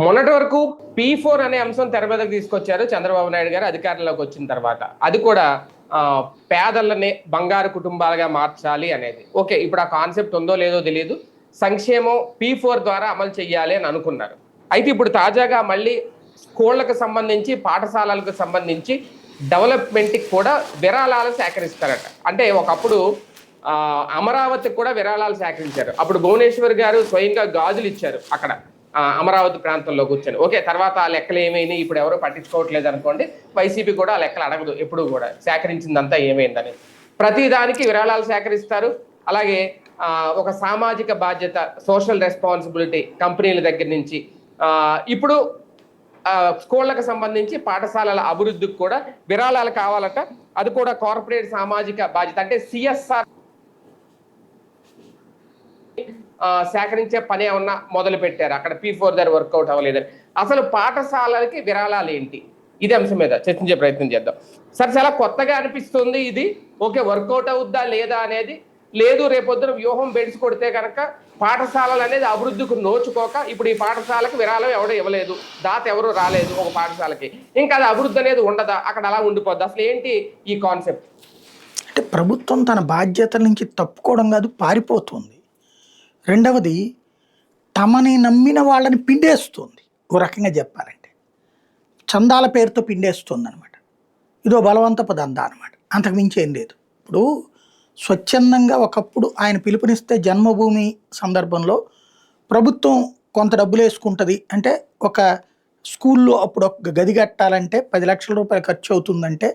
మొన్నటి వరకు P4 అనే అంశం తెర మీదకి తీసుకొచ్చారు చంద్రబాబు నాయుడు గారు అధికారంలోకి వచ్చిన తర్వాత. అది కూడా పేదలని బంగారు కుటుంబాలుగా మార్చాలి అనేది. ఓకే, ఇప్పుడు ఆ కాన్సెప్ట్ ఉందో లేదో తెలియదు. సంక్షేమం P4 ద్వారా అమలు చేయాలి అని అనుకున్నారు. అయితే ఇప్పుడు తాజాగా మళ్ళీ స్కూళ్ళకు సంబంధించి, పాఠశాలలకు సంబంధించి డెవలప్మెంట్కి కూడా విరాళాలు సేకరిస్తారట. అంటే ఒకప్పుడు అమరావతికి కూడా విరాళాలు సేకరించారు. అప్పుడు భువనేశ్వర్ గారు స్వయంగా గాజులు ఇచ్చారు అక్కడ అమరావతి ప్రాంతంలో కూర్చొని. ఓకే, తర్వాత ఆ లెక్కలు ఏమైనాయి ఇప్పుడు ఎవరు పట్టించుకోవట్లేదు అనుకోండి. వైసీపీ కూడా ఆ లెక్కలు అడగదు ఎప్పుడు కూడా, సేకరించిందంతా ఏమైందని. ప్రతిదానికి విరాళాలు సేకరిస్తారు. అలాగే ఒక సామాజిక బాధ్యత, సోషల్ రెస్పాన్సిబిలిటీ కంపెనీల దగ్గర నుంచి ఇప్పుడు స్కూళ్ళకు సంబంధించి పాఠశాలల అభివృద్ధికి కూడా విరాళాలు కావాలట. అది కూడా కార్పొరేట్ సామాజిక బాధ్యత, అంటే CSR సేకరించే పని ఏమన్నా మొదలు పెట్టారు అక్కడ. P4 దగ్గర వర్కౌట్ అవ్వలేదని. అసలు పాఠశాలలకి విరాళాలు ఏంటి, ఇది అంశం మీద చర్చించే ప్రయత్నం చేద్దాం. సార్, చాలా కొత్తగా అనిపిస్తుంది ఇది. ఓకే, వర్కౌట్ అవుద్దా లేదా అనేది లేదు. రేపొద్దున వ్యూహం బెడిసి కొడితే కనుక పాఠశాలలు అనేది అభివృద్ధికి నోచుకోక, ఇప్పుడు ఈ పాఠశాలకు విరాళం ఎవడో ఇవ్వలేదు, దాత ఎవరు రాలేదు ఒక పాఠశాలకి, ఇంకా అది అభివృద్ధి అనేది ఉండదా, అక్కడ అలా ఉండిపోద్ది. అసలు ఏంటి ఈ కాన్సెప్ట్? అంటే ప్రభుత్వం తన బాధ్యతల నుంచి తప్పుకోవడం కాదు, పారిపోతుంది. రెండవది, తమని నమ్మిన వాళ్ళని పిండేస్తుంది. ఓ రకంగా చెప్పాలంటే చందాల పేరుతో పిండేస్తుంది అనమాట. ఇదో బలవంతపు దందా అనమాట, అంతకు మించి ఏం లేదు. ఇప్పుడు స్వచ్ఛందంగా ఒకప్పుడు ఆయన పిలుపునిస్తే జన్మభూమి సందర్భంలో ప్రభుత్వం కొంత డబ్బులు వేసుకుంటుంది. అంటే ఒక స్కూల్లో అప్పుడు ఒక గది కట్టాలంటే 10 లక్షల రూపాయలు ఖర్చు అవుతుందంటే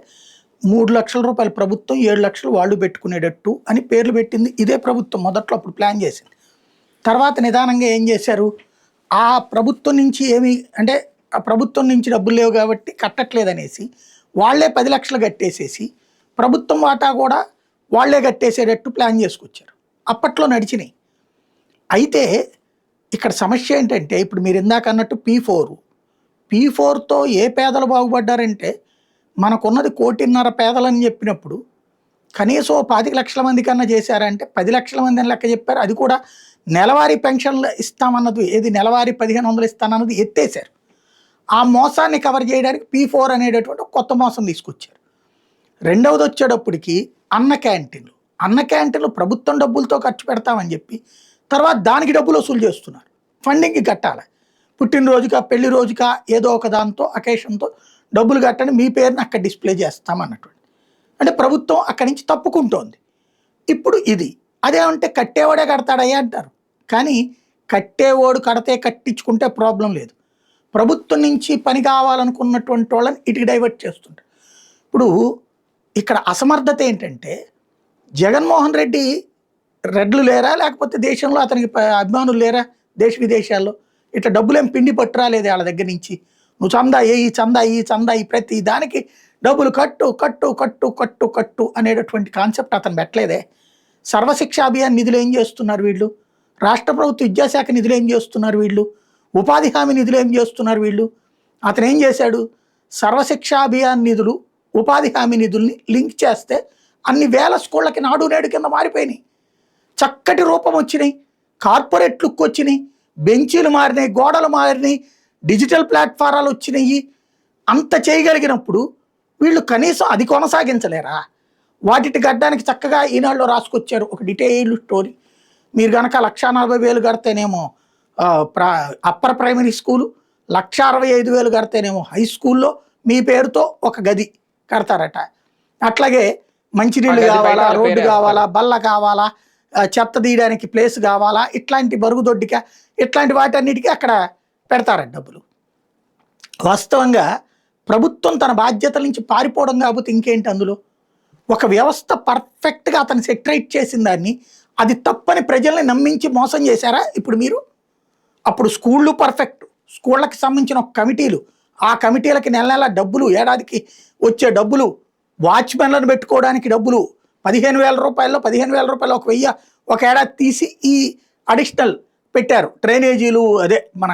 3 లక్షల రూపాయలు ప్రభుత్వం, 7 లక్షలు వాళ్ళు పెట్టుకునేటట్టు అని పేర్లు పెట్టింది ఇదే ప్రభుత్వం. మొదట్లో అప్పుడు ప్లాన్ చేసింది. తర్వాత నిదానంగా ఏం చేశారు, ఆ ప్రభుత్వం నుంచి అంటే ఆ ప్రభుత్వం నుంచి డబ్బులు లేవు కాబట్టి కట్టట్లేదు అనేసి వాళ్ళే 10 లక్షలు కట్టేసేసి ప్రభుత్వం వాటా కూడా వాళ్లే కట్టేసేటట్టు ప్లాన్ చేసుకొచ్చారు. అప్పట్లో నడిచినాయి. అయితే ఇక్కడ సమస్య ఏంటంటే, ఇప్పుడు మీరు ఇందాక అన్నట్టు P4తో ఏ పేదలు బాగుపడ్డారంటే, మనకున్నది 1.5 కోటి పేదలని చెప్పినప్పుడు కనీసం 25 లక్షల మంది కన్నా చేశారంటే 10 లక్షల మంది అని లెక్క చెప్పారు. అది కూడా నెలవారీ పెన్షన్లు ఇస్తామన్నది, ఏది నెలవారీ 1500 ఇస్తానన్నది ఎత్తేసారు. ఆ మోసాన్ని కవర్ చేయడానికి P4 అనేటటువంటి కొత్త మోసం తీసుకొచ్చారు. రెండవది వచ్చేటప్పటికి అన్న క్యాంటీన్లు ప్రభుత్వం డబ్బులతో ఖర్చు పెడతామని చెప్పి తర్వాత దానికి డబ్బులు వసూలు చేస్తున్నారు. ఫండింగ్కి కట్టాలి, పుట్టినరోజుకా పెళ్లి రోజుకా ఏదో ఒక దాంతో అకేషన్తో డబ్బులు కట్టండి, మీ పేరుని అక్కడ డిస్ప్లే చేస్తామన్నటువంటి. అంటే ప్రభుత్వం అక్కడి నుంచి తప్పుకుంటోంది. ఇప్పుడు ఇది అదేమంటే కట్టేవాడే కడతాడయ్యా అంటారు. కానీ కట్టేవాడు కడితే కట్టించుకుంటే ప్రాబ్లం లేదు. ప్రభుత్వం నుంచి పని కావాలనుకున్నటువంటి వాళ్ళని ఇటుకి డైవర్ట్ చేస్తుంటారు. ఇప్పుడు ఇక్కడ అసమర్థత ఏంటంటే, జగన్మోహన్ రెడ్డి రెడ్లు లేరా, లేకపోతే దేశంలో అతనికి అభిమానులు లేరా, దేశ విదేశాల్లో ఇట్లా డబ్బులేం పిండి పట్టురాలేదు వాళ్ళ దగ్గర నుంచి. నువ్వు చందా ఈ ప్రతి దానికి డబ్బులు కట్టు కట్టు కట్టు కట్టు కట్టు అనేటటువంటి కాన్సెప్ట్ అతను పెట్టలేదే. సర్వశిక్ష అభియాన్ నిధులు ఏం చేస్తున్నారు వీళ్ళు, రాష్ట్ర ప్రభుత్వ విద్యాశాఖ నిధులు ఏం చేస్తున్నారు వీళ్ళు, ఉపాధి హామీ నిధులు ఏం చేస్తున్నారు వీళ్ళు. అతను ఏం చేశాడు, సర్వశిక్ష అభియాన్ నిధులు ఉపాధి హామీ నిధుల్ని లింక్ చేస్తే అన్ని వేల స్కూళ్ళకి నాడు నేడు కింద మారిపోయినాయి. చక్కటి రూపం వచ్చినాయి, కార్పొరేట్ లుక్ వచ్చినాయి, బెంచీలు మారినాయి, గోడలు మారినాయి, డిజిటల్ ప్లాట్ఫారాలు వచ్చినాయి. అంత చేయగలిగినప్పుడు వీళ్ళు కనీసం అది కొనసాగించలేరా? వాటిని గడ్డానికి చక్కగా ఈనాడులో రాసుకొచ్చారు ఒక డీటెయిల్డ్ స్టోరీ. మీరు కనుక 1,40,000 కడితేనేమో అప్పర్ ప్రైమరీ స్కూలు, 1,65,000 కడితేనేమో హై స్కూల్లో మీ పేరుతో ఒక గది కడతారట. అట్లాగే మంచినీళ్ళు కావాలా, రోడ్డు కావాలా, బల్ల కావాలా, చెత్త తీయడానికి ప్లేస్ కావాలా, ఇట్లాంటి బరుగుదొడ్డిక, ఇట్లాంటి వాటన్నిటికీ అక్కడ పెడతారట డబ్బులు. వాస్తవంగా ప్రభుత్వం తన బాధ్యతల నుంచి పారిపోవడం కాకపోతే ఇంకేంటి అందులో. ఒక వ్యవస్థ పర్ఫెక్ట్గా అతను సెటరైట్ చేసిన దాన్ని అది తప్పని ప్రజల్ని నమ్మించి మోసం చేశారా ఇప్పుడు మీరు? అప్పుడు స్కూళ్ళు పర్ఫెక్ట్, స్కూళ్ళకి సంబంధించిన ఒక కమిటీలు, ఆ కమిటీలకి నెల నెల డబ్బులు, ఏడాదికి వచ్చే డబ్బులు, వాచ్మెన్లను పెట్టుకోవడానికి డబ్బులు, 15,000 రూపాయల్లో 15,000 రూపాయలు ఒక 1000 ఒక ఏడాది తీసి ఈ అడిషనల్ పెట్టారు. డ్రైనేజీలు, అదే మన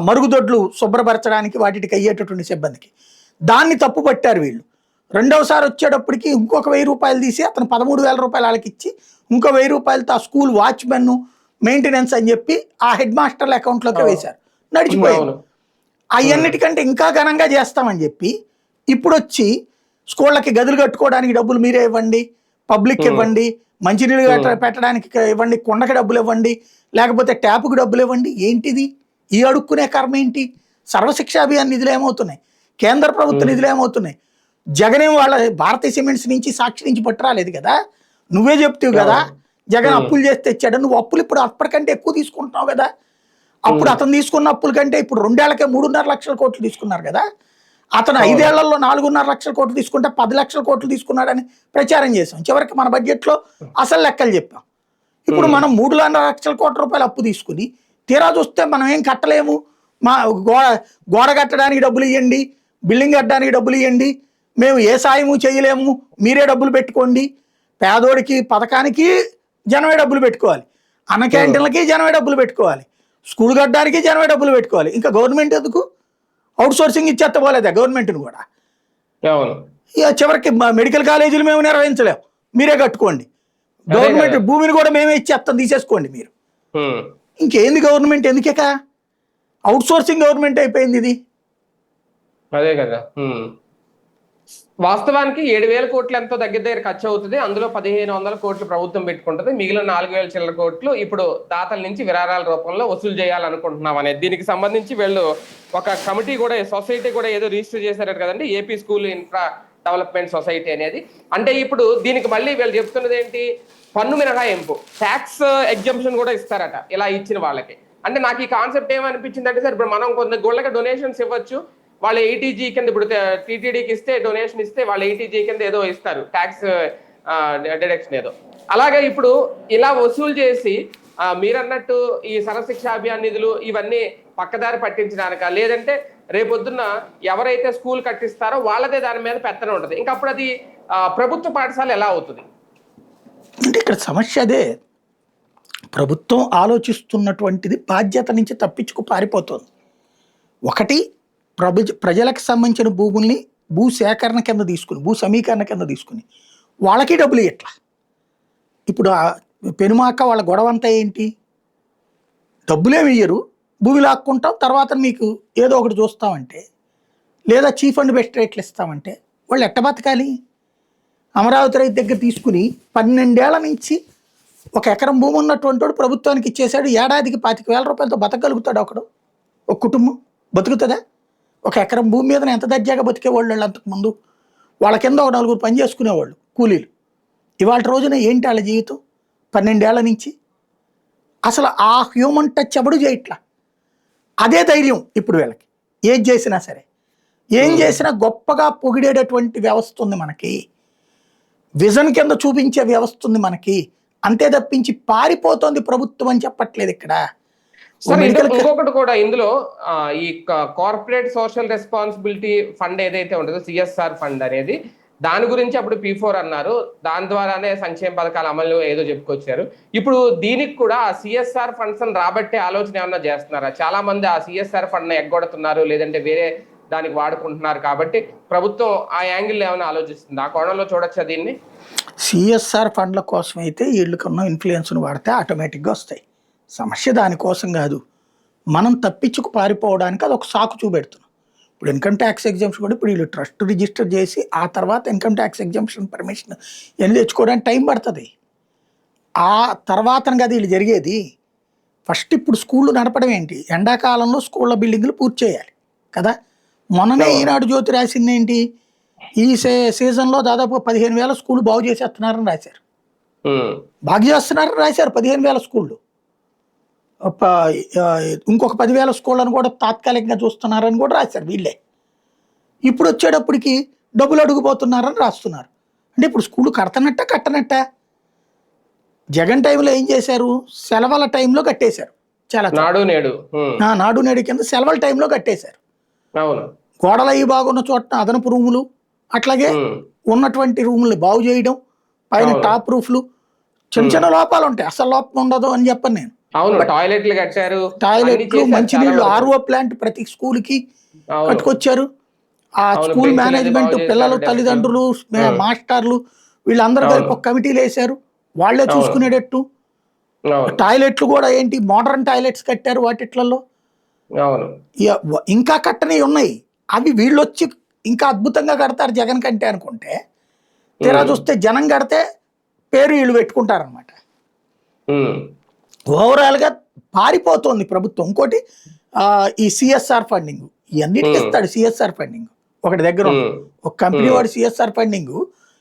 మరుగుదొడ్లు శుభ్రపరచడానికి వాటికి అయ్యేటటువంటి సిబ్బందికి. దాన్ని తప్పు పట్టారు వీళ్ళు. రెండవసారి వచ్చేటప్పటికి ఇంకొక 1000 రూపాయలు తీసి అతను 13,000 రూపాయలు వాళ్ళకి ఇచ్చి ఇంకో 1000 రూపాయలతో ఆ స్కూల్ వాచ్మెన్ మెయింటెనెన్స్ అని చెప్పి ఆ హెడ్ మాస్టర్ల అకౌంట్లోకి వేశారు. నడిచిపోయింది. అవును. అవన్నిటికంటే ఇంకా ఘనంగా చేస్తామని చెప్పి ఇప్పుడు వచ్చి స్కూళ్ళకి గదులు కట్టుకోవడానికి డబ్బులు మీరే ఇవ్వండి, పబ్లిక్ ఇవ్వండి, మంచినీళ్ళు పెట్టడానికి ఇవ్వండి, కుండకి డబ్బులు ఇవ్వండి, లేకపోతే ట్యాప్కి డబ్బులు ఇవ్వండి. ఏంటిది? ఈ అడుక్కునే కర్మ ఏంటి? సర్వశిక్ష అభియాన్ నిధులు ఏమవుతున్నాయి? కేంద్ర ప్రభుత్వ నిధులు ఏమవుతున్నాయి? జగన్ వాళ్ళ భారతీయ సిమెంట్స్ నుంచి, సాక్షి నుంచి పట్టురాలేదు కదా. నువ్వే చెప్తావు కదా జగన్ అప్పులు చేసి తెచ్చాడు. నువ్వు అప్పులు ఇప్పుడు అప్పటికంటే ఎక్కువ తీసుకుంటున్నావు కదా. అప్పుడు అతను తీసుకున్న అప్పుల కంటే ఇప్పుడు 2 ఏళ్లకే 3.5 లక్షల కోట్లు తీసుకున్నారు కదా. అతను 5 ఏళ్లలో 4.5 లక్షల కోట్లు తీసుకుంటే 10 లక్షల కోట్లు తీసుకున్నాడని ప్రచారం చేశాం. చివరికి మన బడ్జెట్లో అసలు లెక్కలు చెప్పాం. ఇప్పుడు మనం 3.5 లక్షల కోట్ల రూపాయలు అప్పు తీసుకుని తీరా చూస్తే మనం ఏం కట్టలేము. మా గోడ కట్టడానికి డబ్బులు ఇవ్వండి, బిల్డింగ్ కట్టడానికి డబ్బులు ఇవ్వండి, మేము ఏ సాయము చేయలేము, మీరే డబ్బులు పెట్టుకోండి. పేదోడికి పథకానికి జనమే డబ్బులు పెట్టుకోవాలి, అన్న క్యాంటీన్లకి జనమే డబ్బులు పెట్టుకోవాలి, స్కూల్ కట్టడానికి జనమే డబ్బులు పెట్టుకోవాలి. ఇంకా గవర్నమెంట్ ఎందుకు? అవుట్ సోర్సింగ్ ఇచ్చేస్తా పోలేదా గవర్నమెంట్ని కూడా? ఇక చివరికి మెడికల్ కాలేజీలు మేము నిర్వహించలేము, మీరే కట్టుకోండి. గవర్నమెంట్ భూమిని కూడా మేమే ఇచ్చేస్తాం, తీసేసుకోండి మీరు. ఇంకేంది గవర్నమెంట్? ఎందుకేక అవుట్ సోర్సింగ్ గవర్నమెంట్ అయిపోయింది ఇది. అదే కదా. వాస్తవానికి 7,000 కోట్లు ఎంతో దగ్గర ఖర్చు అవుతుంది. అందులో 1,500 కోట్లు ప్రభుత్వం పెట్టుకుంటుంది. మిగిలిన 4,000 చిల్లర కోట్లు ఇప్పుడు దాతల నుంచి విరాళాల రూపంలో వసూలు చేయాలనుకుంటున్నాం అనేది. దీనికి సంబంధించి వీళ్ళు ఒక కమిటీ కూడా, సొసైటీ కూడా ఏదో రిజిస్టర్ చేశారట కదండి, AP school infra development society అనేది. అంటే ఇప్పుడు దీనికి మళ్ళీ వీళ్ళు చెప్తున్నది ఏంటి? పన్ను మినహాయింపు, ట్యాక్స్ ఎగ్జంప్షన్ కూడా ఇస్తారట ఇలా ఇచ్చిన వాళ్ళకి. అంటే నాకు ఈ కాన్సెప్ట్ ఏమనిపించింది అంటే, సార్ ఇప్పుడు మనం కొంత గుళ్ళకి డొనేషన్స్ ఇవ్వచ్చు, వాళ్ళు 80G కింద ఇప్పుడు టీటీడీకి ఇస్తే డొనేషన్ ఇస్తే వాళ్ళు 80G కింద ఏదో ఇస్తారు, ట్యాక్స్ డిడక్షన్ ఏదో. అలాగే ఇప్పుడు ఇలా వసూలు చేసి మీరన్నట్టు ఈ సర్వశిక్ష అభియాన్ నిధులు ఇవన్నీ పక్కదారి పట్టించడానిక, లేదంటే రేపొద్దున్న ఎవరైతే స్కూల్ కట్టిస్తారో వాళ్ళదే దాని మీద పెత్తనం ఉంటుంది. ఇంకా అప్పుడు అది ప్రభుత్వ పాఠశాల ఎలా అవుతుంది? అంటే ఇక్కడ సమస్య అదే. ప్రభుత్వం ఆలోచిస్తున్నటువంటిది బాధ్యత నుంచి తప్పించుకు పారిపోతుంది. ఒకటి, ప్రజలకు సంబంధించిన భూముల్ని భూ సేకరణ కింద తీసుకుని, భూ సమీకరణ కింద తీసుకుని వాళ్ళకి డబ్బులు ఇట్లా. ఇప్పుడు పెనుమాక వాళ్ళ గొడవ అంతా ఏంటి? డబ్బులేమి ఇయ్యరు, భూమి లాక్కుంటాం, తర్వాత మీకు ఏదో ఒకటి చూస్తామంటే, లేదా చీఫ్ అండ్ బెస్ట్ రేట్లు ఇస్తామంటే వాళ్ళు ఎట్ట బతకాలి? అమరావతి రైతు దగ్గర తీసుకుని 12 ఏళ్ల నుంచి 1 ఎకరం భూమి ఉన్నటువంటి వాడు ప్రభుత్వానికి ఇచ్చేసాడు. ఏడాదికి 25,000 రూపాయలతో బతకగలుగుతాడు ఒకడు, ఒక కుటుంబం బతుకుతుందా? 1 ఎకరం భూమి మీద ఎంత దర్జాగా బతికేవాళ్ళు వాళ్ళు అంతకుముందు. వాళ్ళ కింద ఒక 4 పని చేసుకునేవాళ్ళు కూలీలు. ఇవాళ రోజున ఏంటి వాళ్ళ జీవితం? 12 ఏళ్ల నుంచి అసలు ఆ హ్యూమన్ టచ్ ఎవడు చేయట్లా. అదే ధైర్యం ఇప్పుడు వీళ్ళకి. ఏది చేసినా సరే, ఏం చేసినా గొప్పగా పొగిడేటటువంటి వ్యవస్థ ఉంది మనకి, విజన్ కింద చూపించే వ్యవస్థ ఉంది మనకి. అంతే తప్పించి పారిపోతుంది ప్రభుత్వం అని చెప్పట్లేదు ఇక్కడ. ఇంకొకటి కూడా ఇందులో ఈ కార్పొరేట్ సోషల్ రెస్పాన్సిబిలిటీ ఫండ్ ఏదైతే ఉంటుందో, CSR ఫండ్ అనేది, దాని గురించి అప్పుడు P4 అన్నారు, దాని ద్వారానే సంక్షేమ పథకాల అమలు ఏదో చెప్పుకొచ్చారు. ఇప్పుడు దీనికి కూడా ఆ CSR ఫండ్స్ రాబట్టే ఆలోచన ఏమన్నా చేస్తున్నారా? చాలా మంది ఆ CSR ఫండ్ ఎగ్గొడుతున్నారు, లేదంటే వేరే దానికి వాడుకుంటున్నారు. కాబట్టి ప్రభుత్వం ఆ యాంగిల్ ఏమైనా ఆలోచిస్తుంది? ఆ కోణంలో చూడొచ్చా దీన్ని? CSR ఫండ్ల కోసం అయితే వీళ్ళకున్న ఇన్ఫ్లుయెన్స్ను వాడితే ఆటోమేటిక్గా వస్తాయి. సమస్య దానికోసం కాదు, మనం తప్పించుకు పారిపోవడానికి అది ఒక సాకు చూపెడుతున్నాం. ఇప్పుడు ఇన్కమ్ ట్యాక్స్ ఎగ్జామ్షన్ కూడా ఇప్పుడు వీళ్ళు ట్రస్ట్ రిజిస్టర్ చేసి ఆ తర్వాత ఇన్కమ్ ట్యాక్స్ ఎగ్జామ్షన్ పర్మిషన్ ఎన్ని తెచ్చుకోవడానికి టైం పడుతుంది. ఆ తర్వాత కదా వీళ్ళు జరిగేది. ఫస్ట్ ఇప్పుడు స్కూళ్ళు నడపడం ఏంటి? ఎండాకాలంలో స్కూళ్ళ బిల్డింగ్లు పూర్తి చేయాలి కదా. మొన్ననే ఈనాడు జ్యోతి రాసింది ఏంటి? ఈ సీజన్లో దాదాపు 15,000 స్కూళ్ళు బాగు చేసేస్తున్నారని రాశారు. బాగు చేస్తున్నారని రాశారు 15,000 స్కూళ్ళు. ఇంకొక 10,000 స్కూళ్ళను కూడా తాత్కాలికంగా చూస్తున్నారని కూడా రాశారు వీళ్ళే. ఇప్పుడు వచ్చేటప్పటికి డబ్బులు అడుగుపోతున్నారని రాస్తున్నారు. అంటే ఇప్పుడు స్కూళ్ళు కట్టనట్ట. జగన్ టైంలో ఏం చేశారు? సెలవుల టైంలో కట్టేశారు. చాలా నాడు నేడు కింద సెలవుల టైంలో కట్టేశారు. గోడలు అవి బాగున్న చోట అదనపు రూములు, అట్లాగే ఉన్నటువంటి రూముల్ని బాగు చేయడం, పైన టాప్ రూఫ్లు, చిన్న లోపాలు ఉంటాయి, అసలు లోపం ఉండదు అని చెప్పను నేను. టాయిలెట్లు, మంచినీళ్ళు, RO ప్లాంట్ ప్రతి స్కూల్ కి కట్టుకొచ్చారు. ఆ స్కూల్ మేనేజ్మెంట్, పిల్లలు, తల్లిదండ్రులు, మాస్టర్లు వీళ్ళందరూ కలిపి ఒక కమిటీలు వేశారు, వాళ్లే చూసుకునేటట్టు. టాయిలెట్లు కూడా ఏంటి, మోడర్న్ టాయిలెట్స్ కట్టారు వాటిట్లలో. అవును. ఇంకా కట్టనివి ఉన్నాయి. అవి వీళ్ళు వచ్చి ఇంకా అద్భుతంగా కడతారు జగన్ కంటే అనుకుంటే, తీరా చూస్తే జనం కడితే పేరు వీళ్ళు పెట్టుకుంటారనమాట. ఓవరాల్గా పారిపోతుంది ప్రభుత్వం. ఇంకోటి ఈ సిఎస్ఆర్ ఫండింగ్ ఎన్నిటికి ఇస్తాడు? సిఎస్ఆర్ ఫండింగ్ ఒకటి దగ్గర ఉంది. ఒక కంపెనీ వాడు సిఎస్ఆర్ ఫండింగ్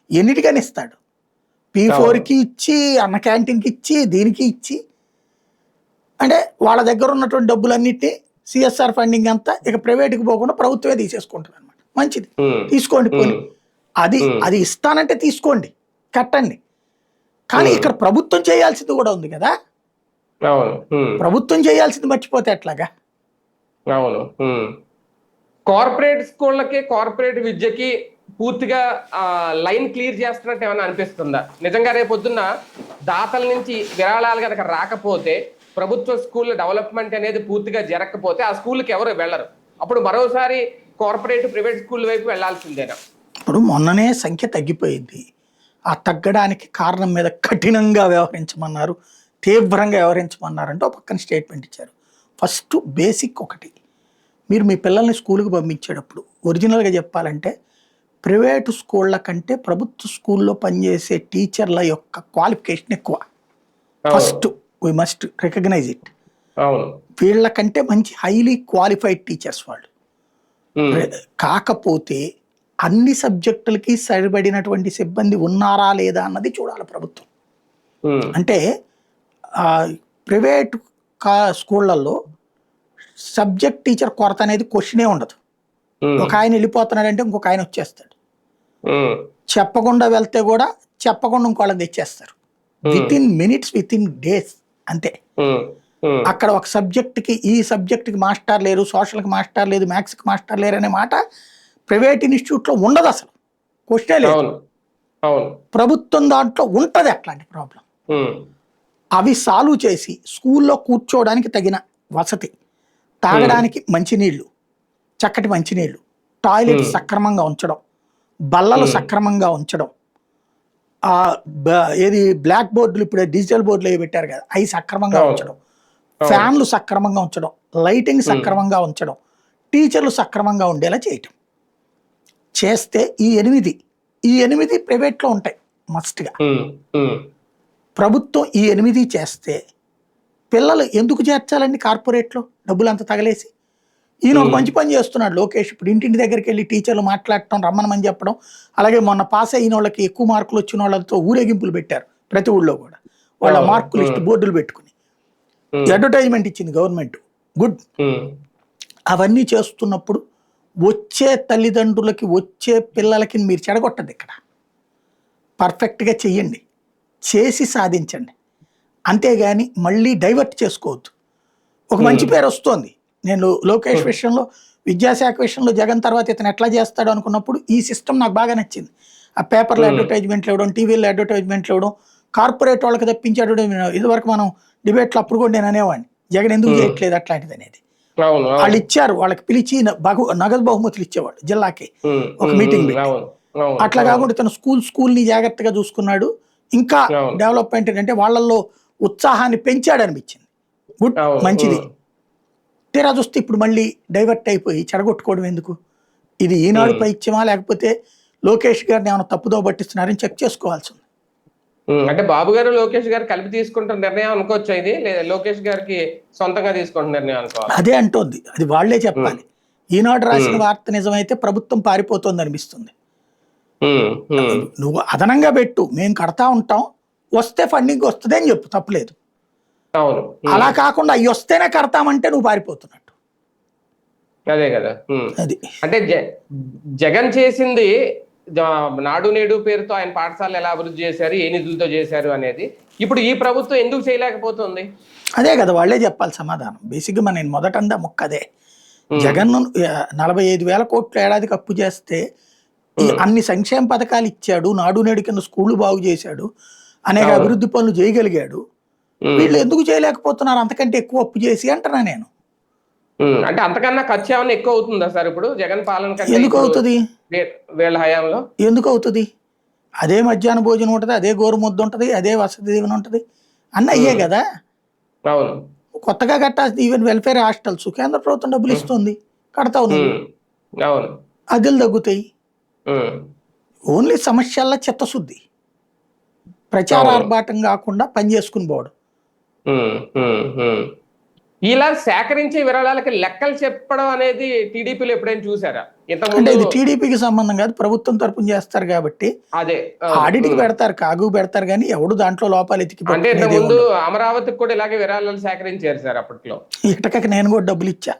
ఎన్నిటికని ఇస్తాడు? P4కి ఇచ్చి, అన్న క్యాంటీన్కి ఇచ్చి, దీనికి ఇచ్చి, అంటే వాళ్ళ దగ్గర ఉన్నటువంటి డబ్బులన్నిటినీ సిఎస్ఆర్ ఫండింగ్ అంతా ఇక ప్రైవేట్కి పోకుండా ప్రభుత్వమే తీసేసుకుంటుంది అనమాట. మంచిది, తీసుకోండి పోనీ. అది ఇస్తానంటే తీసుకోండి, కట్టండి. కానీ ఇక్కడ ప్రభుత్వం చేయాల్సింది కూడా ఉంది కదా. ప్రభుత్వం చేయాల్సింది మర్చిపోతే ఎట్లాగా? అవును. కార్పొరేట్ స్కూళ్ళకి, కార్పొరేట్ విద్యకి పూర్తిగా లైన్ క్లియర్ చేస్తున్నట్టు ఏమైనా అనిపిస్తుందా? నిజంగా రేపొద్దున్న దాతల నుంచి విరాళాలు కనుక రాకపోతే, ప్రభుత్వ స్కూల్ డెవలప్మెంట్ అనేది పూర్తిగా జరగకపోతే ఆ స్కూల్కి ఎవరు వెళ్ళరు. అప్పుడు మరోసారి కార్పొరేట్, ప్రైవేట్ స్కూల్ వైపు వెళ్లాల్సిందేనా? ఇప్పుడు మొన్ననే సంఖ్య తగ్గిపోయింది. ఆ తగ్గడానికి కారణం మీద కఠినంగా వ్యవహరించమన్నారు, తీవ్రంగా వ్యవహరించమన్నారంటే ఒక పక్కన స్టేట్మెంట్ ఇచ్చారు. ఫస్ట్ బేసిక్ ఒకటి, మీరు మీ పిల్లల్ని స్కూల్కి పంపించేటప్పుడు ఒరిజినల్గా చెప్పాలంటే ప్రైవేటు స్కూళ్ళ కంటే ప్రభుత్వ స్కూల్లో పనిచేసే టీచర్ల యొక్క క్వాలిఫికేషన్ ఎక్కువ. First we must recognise it. వీళ్ళకంటే మంచి హైలీ క్వాలిఫైడ్ టీచర్స్ వాళ్ళు. కాకపోతే అన్ని సబ్జెక్టులకి సరిపడినటువంటి సిబ్బంది ఉన్నారా లేదా అన్నది చూడాలి ప్రభుత్వం. అంటే ప్రైవేట్ స్కూళ్ళల్లో సబ్జెక్ట్ టీచర్ కొరత అనేది క్వశ్చనే ఉండదు. ఒక ఆయన వెళ్ళిపోతున్నాడంటే ఇంకొక ఆయన వచ్చేస్తాడు. చెప్పకుండా వెళ్తే కూడా చెప్పకుండా ఇంకోళ్ళని తెచ్చేస్తారు. Within minutes, within days, అంతే. అక్కడ ఒక సబ్జెక్ట్కి, ఈ సబ్జెక్ట్కి మాస్టర్ లేరు, సోషల్కి మాస్టర్ లేదు, మ్యాథ్స్కి మాస్టర్ లేరు అనే మాట ప్రైవేట్ ఇన్స్టిట్యూట్లో ఉండదు, అసలు క్వశ్చనే లేదు. ప్రభుత్వం దాంట్లో ఉంటుంది అట్లాంటి ప్రాబ్లం. అవి సాల్వ్ చేసి స్కూల్లో కూర్చోవడానికి తగిన వసతి, తాగడానికి మంచినీళ్ళు, చక్కటి మంచినీళ్ళు, టాయిలెట్ సక్రమంగా ఉంచడం, బల్లలు సక్రమంగా ఉంచడం, ఏది బ్లాక్ బోర్డులు ఇప్పుడు డిజిటల్ బోర్డులు అవి పెట్టారు కదా, అవి సక్రమంగా ఉంచడం, ఫ్యాన్లు సక్రమంగా ఉంచడం, లైటింగ్ సక్రమంగా ఉంచడం, టీచర్లు సక్రమంగా ఉండేలా చేయటం చేస్తే ఈ 8 ప్రైవేట్లో ఉంటాయి మస్ట్గా. ప్రభుత్వం ఈ 8 చేస్తే పిల్లలు ఎందుకు చేర్చాలండి కార్పొరేట్లో డబ్బులు అంత తగలేసి? ఈయన ఒక మంచి పని చేస్తున్నాడు లోకేష్. ఇప్పుడు ఇంటింటి దగ్గరికి వెళ్ళి టీచర్లు మాట్లాడటం, రమ్మనమని చెప్పడం. అలాగే మొన్న పాస్ అయిన వాళ్ళకి, ఎక్కువ మార్కులు వచ్చిన వాళ్ళతో ఊరేగింపులు పెట్టారు ప్రతి ఊళ్ళో కూడా. వాళ్ళ మార్కులు లిస్ట్ బోర్డులు పెట్టుకుని అడ్వర్టైజ్మెంట్ ఇచ్చింది గవర్నమెంట్. గుడ్. అవన్నీ చేస్తున్నప్పుడు వచ్చే తల్లిదండ్రులకి, వచ్చే పిల్లలకి మీరు చెడగొట్టదు. ఇక్కడ పర్ఫెక్ట్గా చెయ్యండి, చేసి సాధించండి. అంతేగాని మళ్ళీ డైవర్ట్ చేసుకోవద్దు. ఒక మంచి పేరు వస్తుంది. నేను లోకేష్ విషయంలో, విద్యాశాఖ విషయంలో జగన్ తర్వాత ఇతను ఎట్లా చేస్తాడు అనుకున్నప్పుడు ఈ సిస్టమ్ నాకు బాగా నచ్చింది. ఆ పేపర్లో అడ్వర్టైజ్మెంట్లు ఇవ్వడం, టీవీలో అడ్వర్టైజ్మెంట్లు ఇవ్వడం, కార్పొరేట్ వాళ్ళకి తప్పించి అడ్వర్టైజ్మెంట్. ఇదివరకు మనం డిబేట్లో అప్పుడు కూడా నేను అనేవాడిని, జగన్ ఎందుకు చేయట్లేదు అట్లాంటిది అనేది. వాళ్ళు ఇచ్చారు, వాళ్ళకి పిలిచి నగదు బహుమతులు ఇచ్చేవాళ్ళు జిల్లాకి ఒక మీటింగ్ పెట్టి. అట్లా కాకుండా ఇతను స్కూల్ని జాగ్రత్తగా చూసుకున్నాడు. ఇంకా డెవలప్మెంట్ అంటే వాళ్ళల్లో ఉత్సాహాన్ని పెంచాడు అనిపించింది. గుడ్, మంచిది. తీరా చూస్తే ఇప్పుడు మళ్ళీ డైవర్ట్ అయిపోయి చెడగొట్టుకోవడం ఎందుకు? ఇది ఈనాడు పైత్యమా, లేకపోతే లోకేష్ గారిని ఏమైనా తప్పుదో పట్టిస్తున్నారని చెక్ చేసుకోవాల్సి ఉంది. అంటే బాబు గారు, లోకేష్ గారు కలిపి తీసుకుంటున్న నిర్ణయం అనుకోవచ్చు ఇది, లేదా లోకేష్ గారికి సొంతంగా తీసుకుంటున్న నిర్ణయం అనుకోవాలి? అదే అంటోంది, అది వాళ్లే చెప్పాలి. ఈనాడు రాసిన వార్త నిజమైతే ప్రభుత్వం పారిపోతుంది అనిపిస్తుంది. నువ్వు అదనంగా పెట్టు, మేము కడతా ఉంటాం, వస్తే ఫండింగ్ వస్తుంది అని చెప్పు, తప్పులేదు. అలా కాకుండా అవి వస్తేనే కడతామంటే నువ్వు పారిపోతున్నట్టు. అదే కదా. అది అంటే జగన్ చేసింది నాడు నేడు పేరుతో ఆయన పాఠశాలలు ఎలా అభివృద్ధి చేశారు, ఏ నిధులతో చేశారు అనేది ఇప్పుడు ఈ ప్రభుత్వం ఎందుకు చేయలేకపోతుంది? అదే కదా వాళ్ళే చెప్పాలి సమాధానం. బేసిక్గా మన మొదటందా మొక్క అదే. జగన్ 45,000 కోట్లు ఏడాదికి అప్పు చేస్తే అన్ని సంక్షేమ పథకాలు ఇచ్చాడు, నాడు నేడు కింద స్కూళ్ళు బాగు చేశాడు, అనేక అభివృద్ధి పనులు చేయగలిగాడు. వీళ్ళు ఎందుకు చేయలేకపోతున్నారు అంతకంటే ఎక్కువ అప్పు చేసి అంటున్నా నేను. అంటే అంతకన్నా ఖర్చు ఏమన్నా ఎక్కువ అవుతుందా సార్ ఇప్పుడు జగన్ పాలన? ఎందుకు అవుతుంది? వీళ్ళ హయాంలో ఎందుకు అవుతుంది? అదే మధ్యాహ్న భోజనం ఉంటుంది, అదే గోరుముద్ద ఉంటుంది, అదే వసతి దీవెన ఉంటుంది, అన్నీ అయ్యే కదా. కొత్తగా కట్టాల్సింది ఈవెన్ వెల్ఫేర్ హాస్టల్స్ కేంద్ర ప్రభుత్వం డబ్బులు ఇస్తుంది, కడతావు నువ్వు, అవును. అద్దెలు తగ్గుతాయి. ఉమ్, ఓన్లీ సమస్యల్లో చిత్తశుద్ధి, ప్రచార ఆర్భాటం కాకుండా పని చేసుకుని పోవడం. ఉమ్, ఉమ్, ఉమ్. ఇలా సేకరించే విరాళాలకి లెక్కలు చెప్పడం అనేది టీడీపీలో ఎప్పుడైనా చూసారా అంటే ఇంతకుముందు? ఇది టీడీపీకి సంబంధం కాదు, ప్రభుత్వం తరపున చేస్తారు కాబట్టి అదే ఆడిట్కి పెడతారు, కాగు పెడతారు, కానీ ఎవడు దాంట్లో లోపాలు ఎతికి అంటే పట్టుకునేది ఇంతకుముందు ఉండదు. అమరావతికి కూడా ఇలాగే విరాళాలు సేకరించారు సార్ అప్పట్లో. ఇటకకి నేను కూడా డబ్బులు ఇచ్చా,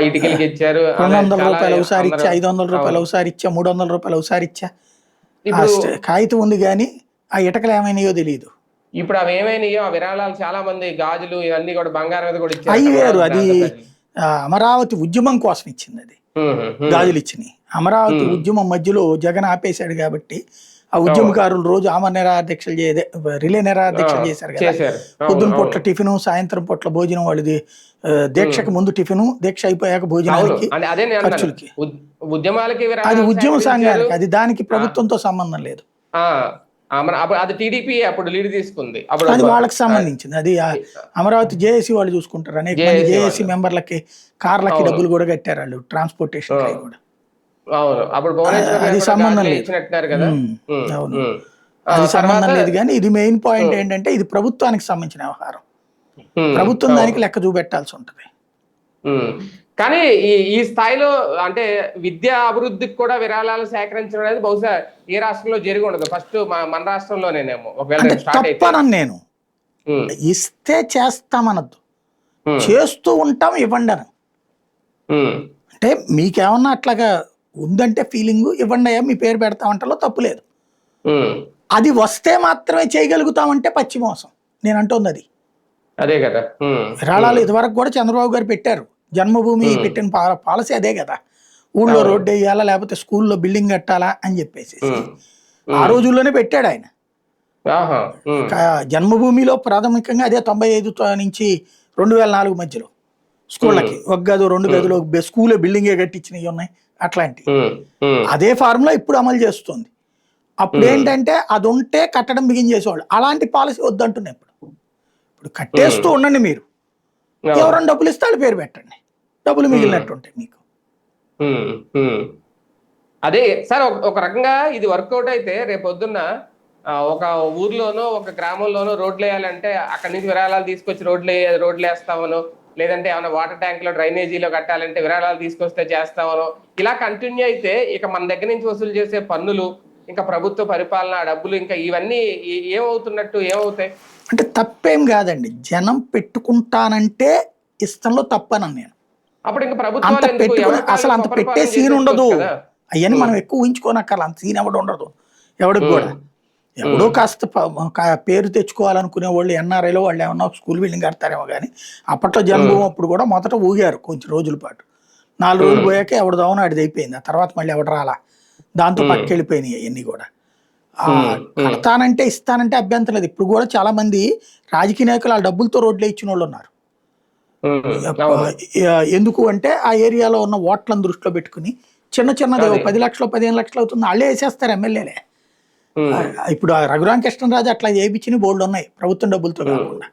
ఇటుకలకి ఇచ్చారు, 200 చాలా రూపాయలు ఒకసారి ఇచ్చా, అందరూ. 500 రూపాయలు అవును. ఒకసారి ఇచ్చా, 300 రూపాయలు ఒకసారి ఇచ్చా. ఇప్పుడు కాగితం ఉంది కానీ ఆ ఇటకలు ఏమైనాయో తెలియదు. ఇప్పుడు అవి ఏమైనాయో ఆ విరాళాలు చాలా మంది గాజులు ఇవన్నీ కూడా బంగారం మీద కూడా ఇచ్చారు అవి వేరు, అమరావతి అది ప్రాంత ప్రజలు. అమరావతి ఉద్యమం కోసం ఇచ్చింది, అది గాజులు ఇచ్చినాయి. అమరావతి ఉద్యమం మధ్యలో జగన్ ఆపేశాడు కాబట్టి ఆ ఉద్యమకారులు రోజు ఆమర నిరాదీక్షలు రిలే నిరాదీక్షలు చేశారు కదా. చేశారు. పొద్దున పొట్ల టిఫిన్, సాయంత్రం పొట్ల భోజనం, వాళ్ళది దీక్షకు ముందు టిఫిన్, దీక్ష అయిపోయాక అవును. భోజనానికి, అదే నేను అన్నాను. ఖర్చులకి. ఉద్యమాలకి అది విరాళాలు ఉద్యమ సేకరించారు. సంఘానికి, అది దానికి ప్రభుత్వంతో సంబంధం లేదు. ఆ, అప్పుడు అది టీడీపీ అప్పుడు లీడ్ తీసుకుంది. అప్పుడు అది వాళ్ళకి సంబంధించింది, అది అమరావతి జేఏసీ వాళ్ళు చూసుకుంటారు. అనేక మంది జేఏసీ మెంబర్లకి కార్లకి డబ్బులు కూడా కట్టారు వాళ్ళు, ట్రాన్స్పోర్టేషన్ కూడా. అవును, అప్పుడు భువనేశ్వర్ అది గారు సంబంధం గాజులే లేదు. ఇచ్చినట్టున్నారు కదా. అవును, అది సంబంధం తర్వాత లేదు. కానీ ఇది మెయిన్ పాయింట్ ఏంటంటే ఇది ప్రభుత్వానికి సంబంధించిన వ్యవహారం, ప్రభుత్వం దానికి లెక్క చూపెట్టాల్సి ఉంటది. కానీ ఈ స్థాయిలో అంటే విద్యా అభివృద్ధికి కూడా విరాళాలు సేకరించడం అనేది బహుశా ఏ రాష్ట్రంలో జరిగి ఉండదు. ఫస్ట్ మన రాష్ట్రంలోనేమో ఒకవేళ అంటే స్టార్ట్ అయితే. తప్పనని నేను, ఇస్తే చేస్తామనద్దు, చేస్తూ ఉంటాం ఇవ్వండి అని. అంటే మీకేమన్నా అట్లాగా ఉందంటే ఫీలింగ్, ఇవ్వండి అయ్యా మీ పేరు పెడతామంటలో తప్పు లేదు. అది వస్తే మాత్రమే చేయగలుగుతామంటే పచ్చి మోసం నేను అంటోంది అది. అదే కదా. విరాళాలు ఇదివరకు కూడా చంద్రబాబు గారు పెట్టారు, జన్మభూమి పెట్టిన పాలసీ అదే కదా. ఊళ్ళో రోడ్డు వేయాలా, లేకపోతే స్కూల్లో బిల్డింగ్ కట్టాలా అని చెప్పేసి ఆ రోజుల్లోనే పెట్టాడు ఆయన. జన్మభూమిలో ప్రాథమికంగా అదే 95 నుంచి 2004 మధ్యలో స్కూళ్ళకి ఒక గదు 2 గదులు స్కూల్లో బిల్డింగే కట్టించినవి ఉన్నాయి అట్లాంటివి. అదే ఫార్ములా ఇప్పుడు అమలు చేస్తుంది. అప్పుడు ఏంటంటే అది ఉంటే కట్టడం బిగించేసేవాళ్ళు, అలాంటి పాలసీ వద్దంటున్నాయి. ఇప్పుడు కట్టేస్తూ ఉండండి, మీరు ఎవరైనా డబ్బులు ఇస్తే వాళ్ళ పేరు పెట్టండి, డబ్బులు మిగిలినట్టు ఉంటాయి మీకు. అదే సార్, ఒక రకంగా ఇది వర్కౌట్ అయితే రేపు పొద్దున్న ఒక ఊర్లోనో ఒక గ్రామంలోనో రోడ్లు వేయాలంటే అక్కడి నుంచి విరాళాలు తీసుకొచ్చి రోడ్లు వేస్తామనో, లేదంటే ఏమైనా వాటర్ ట్యాంక్ లో డ్రైనేజీలో కట్టాలంటే విరాళాలు తీసుకొస్తే చేస్తామనో, ఇలా కంటిన్యూ అయితే ఇక మన దగ్గర నుంచి వసూలు చేసే పన్నులు, ఇంకా ప్రభుత్వ పరిపాలన డబ్బులు, ఇంకా ఇవన్నీ ఏమవుతున్నట్టు, ఏమవుతాయి? అంటే తప్పేం కాదండి, జనం పెట్టుకుంటానంటే ఇష్టంలో తప్పనని నేను. అప్పుడు ఇంకా అంత పెట్టుకుని అసలు అంత పెట్టే సీన్ ఉండదు. అవన్నీ మనం ఎక్కువ ఊహించుకోనక్కర్ల, అంత సీన్ ఎవడు ఉండదు ఎవడికి కూడా. ఎవడో కాస్త పేరు తెచ్చుకోవాలనుకునే వాళ్ళు ఎన్ఆర్ఐలో వాళ్ళు ఏమన్నా స్కూల్ బిల్డింగ్ కడతారేమో కానీ, అప్పట్లో జన్మభూమి అప్పుడు కూడా మొదట ఊగారు కొంచెం రోజుల పాటు. 4 రోజులు పోయాక ఎవడు దోవన ఆడిది అయిపోయింది. ఆ తర్వాత మళ్ళీ ఎవడు రాలా, దాంతో పక్కెళ్ళిపోయినాయి అవన్నీ కూడా. కడతానంటే ఇస్తానంటే అభ్యంతరం లేదు. ఇప్పుడు కూడా చాలా మంది రాజకీయ నాయకులు ఆ డబ్బులతో రోడ్లు ఇచ్చిన వాళ్ళు ఉన్నారు. ఎందుకు అంటే ఆ ఏరియాలో ఉన్న ఓట్లను దృష్టిలో పెట్టుకుని చిన్నది 10 లక్షలు 15 లక్షలు అవుతుంది, వాళ్ళే వేసేస్తారు ఎమ్మెల్యేలే. ఇప్పుడు రఘురామకృష్ణరాజు అట్లా చేయించిన బోర్డు ఉన్నాయి ప్రభుత్వం డబ్బులతో కాకుండా,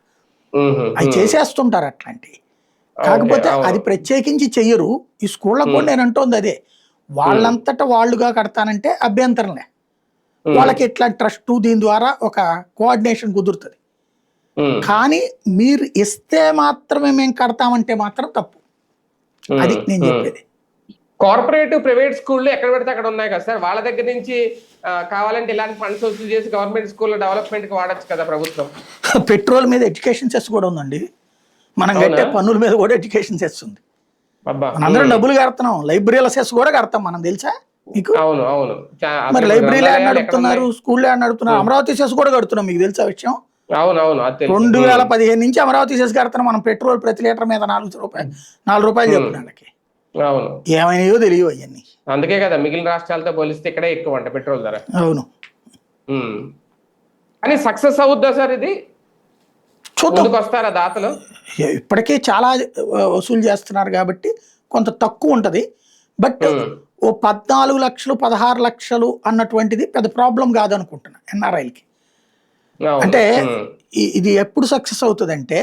అవి చేసేస్తుంటారు అట్లాంటివి. కాకపోతే అది ప్రత్యేకించి చెయ్యరు. ఈ స్కూళ్ళకు కూడా నేను అంటోంది అదే, వాళ్ళంతటా వాళ్ళుగా కడతానంటే అభ్యంతరంలే. వాళ్ళకి ఇట్లా ట్రస్ట్ దీని ద్వారా ఒక కోఆర్డినేషన్ కుదురుతుంది. కానీ మీరు ఇస్తే మాత్రమే మేము కడతామంటే మాత్రం తప్పు. అది నేను చెప్పేది. కార్పొరేటివ్ ప్రైవేట్ స్కూళ్ళు ఎక్కడ పెడితే అక్కడ ఉన్నాయి కదా సార్, వాళ్ళ దగ్గర నుంచి కావాలంటే ఇలాంటి ఫండ్స్ వసూలు చేసి గవర్నమెంట్ స్కూల్ డెవలప్మెంట్ కి వాడచ్చు కదా ప్రభుత్వం. పెట్రోల్ మీద ఎడ్యుకేషన్ సెస్ కూడా ఉందండి, మనం కట్టే పన్నుల మీద కూడా ఎడ్యుకేషన్ సెస్ ఉంది. మనందరం డబ్బులు కడుతున్నాం, లైబ్రరీల సెస్ కూడా కడతాం మనం, తెలుసా మీకు? అవును అవును. మరి లైబ్రరీలు ఏం నడుపుతున్నారు, స్కూల్లో ఏం నడుపుతున్నారు, అమరావతి సెస్ కూడా కడుతున్నాం, మీకు తెలుసా విషయం? అవునవును. 2015 నుంచి అమరావతి సెస్ కడుతున్నాం మనం. పెట్రోల్ ప్రతి లీటర్ మీద 4 రూపాయలు చెప్పిన వాళ్ళకి. అవును, ఏమైనాయో తెలియవు అవన్నీ. అందుకే కదా మిగిలిన రాష్ట్రాలతో పోలిస్తే ఇక్కడే ఎక్కువ అంట పెట్రోల్ ధర. అవును, కానీ సక్సెస్ అవుద్దా సార్ ఇది? ముందుకు వస్తారా దాతలు? ఇప్పటికే చాలా వసూలు చేస్తున్నారు కాబట్టి కొంత తక్కువ ఉంటది. బట్ ఓ 14 లక్షలు 16 లక్షలు అన్నటువంటిది పెద్ద ప్రాబ్లం కాదనుకుంటున్నా ఎన్ఆర్ఐలకి. అంటే ఇది ఎప్పుడు సక్సెస్ అవుతుంది అంటే,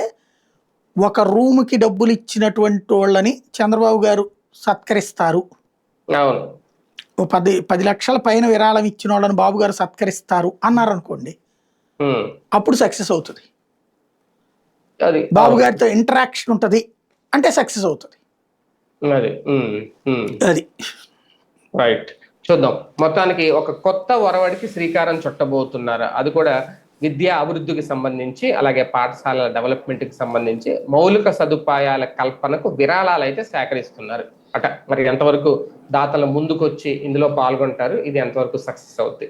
ఒక రూముకి డబ్బులు ఇచ్చినటువంటి వాళ్ళని చంద్రబాబు గారు సత్కరిస్తారు, అవును. ఓ 10 లక్షల పైన విరాళం ఇచ్చిన వాళ్ళని బాబు గారు సత్కరిస్తారు అన్నారు అనుకోండి, ఉమ్, అప్పుడు సక్సెస్ అవుతుంది. అది బాబు గారితో ఇంటరాక్షన్ ఉంటుంది అంటే సక్సెస్ అవుతుంది. అది అది రైట్. చూద్దాం. మొత్తానికి ఒక కొత్త ఒరవడికి శ్రీకారం చుట్టబోతున్నారు. అది కూడా విద్యా అభివృద్ధికి సంబంధించి, అలాగే పాఠశాలల డెవలప్మెంట్కి సంబంధించి మౌలిక సదుపాయాల కల్పనకు విరాళాలు అయితే సేకరిస్తున్నారు అట. మరి ఎంతవరకు దాతలు ముందుకొచ్చి ఇందులో పాల్గొంటారు, ఇది ఎంతవరకు సక్సెస్ అవుతుంది.